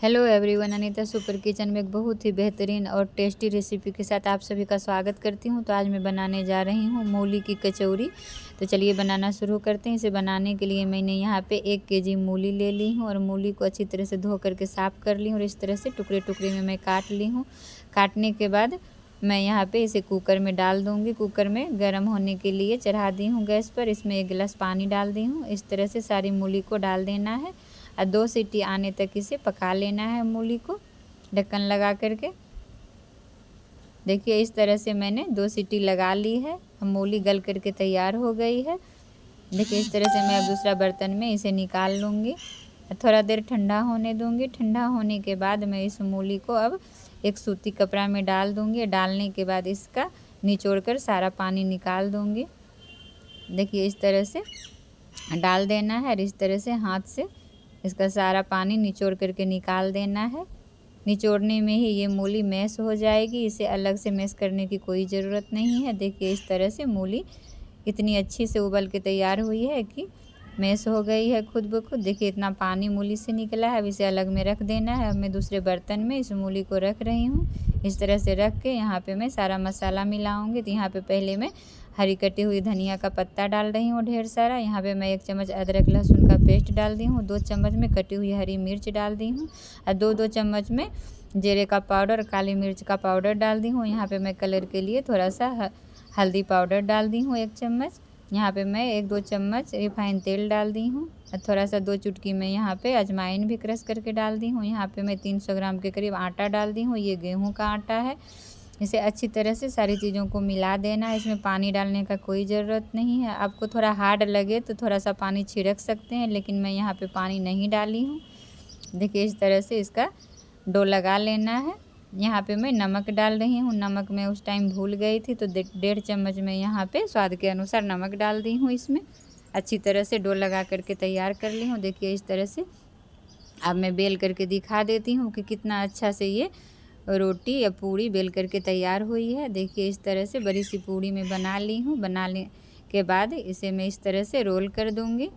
Hello everyone, Anita super kitchen में एक बहुत ही बेहतरीन और टेस्टी रेसिपी के साथ आप सभी का स्वागत करती हूं। तो आज मैं बनाने जा रही हूं मूली की कचौरी। तो चलिए बनाना शुरू करते हैं। इसे बनाने के लिए मैंने यहां पे 1 केजी मूली ले ली हूं और मूली को अच्छी तरह से धो करके साफ़ कर ली हूँ और इस तरह से टुकड़े टुकड़े में मैं काट ली हूँ। काटने के बाद मैं यहाँ पे इसे कुकर में डाल दूँगी। कुकर में गर्म होने के लिए चढ़ा दी हूँ गैस पर। इसमें 1 गिलास पानी डाल दी हूँ। इस तरह से सारी मूली को डाल देना है और 2 सीटी आने तक इसे पका लेना है मूली को ढक्कन लगा करके। देखिए इस तरह से मैंने 2 सीटी लगा ली है। मूली गल करके तैयार हो गई है। देखिए इस तरह से मैं अब दूसरा बर्तन में इसे निकाल लूँगी। थोड़ा देर ठंडा होने दूँगी। ठंडा होने के बाद मैं इस मूली को अब एक सूती कपड़ा में डाल दूँगी। डालने के बाद इसका निचोड़ कर सारा पानी निकाल दूँगी। देखिए इस तरह से डाल देना है और इस तरह से हाथ से इसका सारा पानी निचोड़ करके निकाल देना है। निचोड़ने में ही ये मूली मैश हो जाएगी। इसे अलग से मैश करने की कोई ज़रूरत नहीं है। देखिए इस तरह से मूली इतनी अच्छी से उबल के तैयार हुई है कि मैश हो गई है खुद ब खुद। देखिए इतना पानी मूली से निकला है। अब इसे अलग में रख देना है। अब मैं दूसरे बर्तन में इस मूली को रख रही हूँ। इस तरह से रख के यहाँ पे मैं सारा मसाला मिलाऊंगी। तो यहाँ पे पहले मैं हरी कटी हुई धनिया का पत्ता डाल रही हूँ ढेर सारा। यहाँ पे मैं 1 चम्मच अदरक लहसुन का पेस्ट डाल दी हूँ। 2 चम्मच में कटी हुई हरी मिर्च डाल दी हूँ और 2-2 चम्मच में जीरे का पाउडर और काली मिर्च का पाउडर डाल दी हूँ। यहाँ पे मैं कलर के लिए थोड़ा सा हल्दी पाउडर डाल दी हूँ 1 चम्मच। यहाँ पे मैं 1-2 चम्मच रिफाइंड तेल डाल दी हूँ और थोड़ा सा 2 चुटकी में यहाँ पे अजवाइन भी क्रश करके डाल दी हूँ। यहाँ पे मैं 300 ग्राम के करीब आटा डाल दी हूँ। ये गेहूँ का आटा है। इसे अच्छी तरह से सारी चीज़ों को मिला देना है। इसमें पानी डालने का कोई ज़रूरत नहीं है। आपको थोड़ा हार्ड लगे तो थोड़ा सा पानी छिड़क सकते हैं, लेकिन मैं यहाँ पे पानी नहीं डाली हूँ। देखिए इस तरह से इसका डो लगा लेना है। यहाँ पे मैं नमक डाल रही हूँ। नमक मैं उस टाइम भूल गई थी तो 1.5 चम्मच मैं यहाँ पे स्वाद के अनुसार नमक डाल दी हूँ। इसमें अच्छी तरह से डो लगा करके तैयार कर ली हूँ। देखिए इस तरह से अब मैं बेल करके दिखा देती हूँ कि कितना अच्छा से ये रोटी या पूड़ी बेल करके तैयार हुई है। देखिए इस तरह से बड़ी सी पूड़ी में बना ली हूँ। बनाने के बाद इसे मैं इस तरह से रोल कर दूँगी।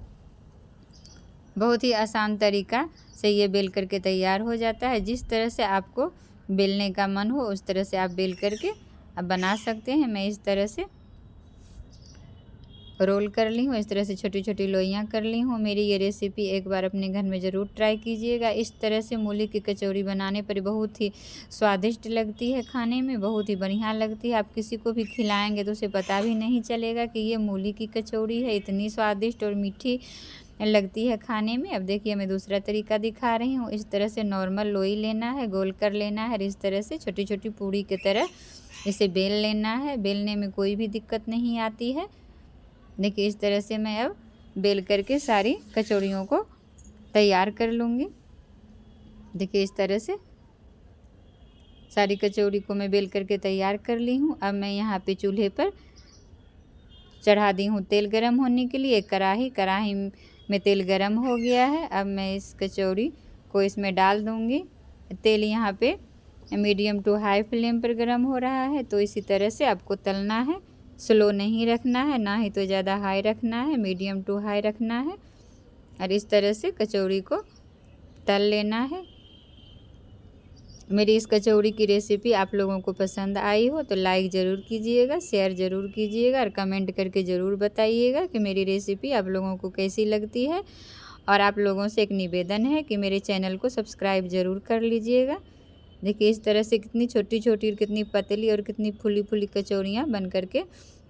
बहुत ही आसान तरीका से ये बेल करके तैयार हो जाता है। जिस तरह से आपको बेलने का मन हो उस तरह से आप बेल करके अब बना सकते हैं। मैं इस तरह से रोल कर ली हूँ। इस तरह से छोटी छोटी लोइयाँ कर ली हूँ। मेरी ये रेसिपी एक बार अपने घर में ज़रूर ट्राई कीजिएगा। इस तरह से मूली की कचौरी बनाने पर बहुत ही स्वादिष्ट लगती है। खाने में बहुत ही बढ़िया लगती है। आप किसी को भी खिलाएंगे तो उसे पता भी नहीं चलेगा कि ये मूली की कचौरी है। इतनी स्वादिष्ट और मीठी लगती है खाने में। अब देखिए मैं दूसरा तरीका दिखा रही हूँ। इस तरह से नॉर्मल लोई लेना है, गोल कर लेना है और इस तरह से छोटी छोटी पूड़ी की तरह इसे बेल लेना है। बेलने में कोई भी दिक्कत नहीं आती है। देखिए इस तरह से मैं अब बेल करके सारी कचौड़ियों को तैयार कर लूँगी। देखिए इस तरह से सारी कचौड़ी को मैं बेल करके तैयार कर ली हूँ। अब मैं यहाँ पे चूल्हे पर चढ़ा दी हूँ तेल गरम होने के लिए। कढ़ाई में तेल गरम हो गया है। अब मैं इस कचौड़ी को इसमें डाल दूँगी। तेल यहाँ पे मीडियम टू हाई फ्लेम पर गरम हो रहा है। तो इसी तरह से आपको तलना है। स्लो नहीं रखना है, ना ही तो ज़्यादा हाई रखना है, मीडियम टू हाई रखना है और इस तरह से कचौड़ी को तल लेना है। मेरी इस कचौड़ी की रेसिपी आप लोगों को पसंद आई हो तो लाइक ज़रूर कीजिएगा, शेयर ज़रूर कीजिएगा और कमेंट करके ज़रूर बताइएगा कि मेरी रेसिपी आप लोगों को कैसी लगती है। और आप लोगों से एक निवेदन है कि मेरे चैनल को सब्सक्राइब ज़रूर कर लीजिएगा। देखिए इस तरह से कितनी छोटी छोटी और कितनी पतली और कितनी फुली फुली कचौड़ियाँ बन करके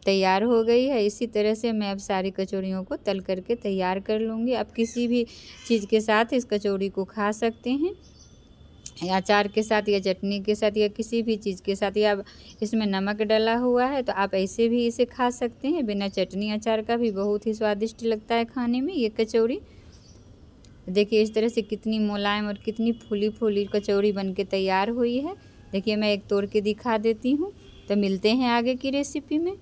तैयार हो गई है। इसी तरह से मैं अब सारी कचौड़ियों को तल करके तैयार कर लूँगी। आप किसी भी चीज़ के साथ इस कचौड़ी को खा सकते हैं, या अचार के साथ या चटनी के साथ या किसी भी चीज़ के साथ। या इसमें नमक डला हुआ है तो आप ऐसे भी इसे खा सकते हैं। बिना चटनी अचार का भी बहुत ही स्वादिष्ट लगता है खाने में ये कचौड़ी। देखिए इस तरह से कितनी मुलायम और कितनी फूली फूली कचौड़ी बनके तैयार हुई है। देखिए मैं एक तोड़ के दिखा देती हूँ। तो मिलते हैं आगे की रेसिपी में।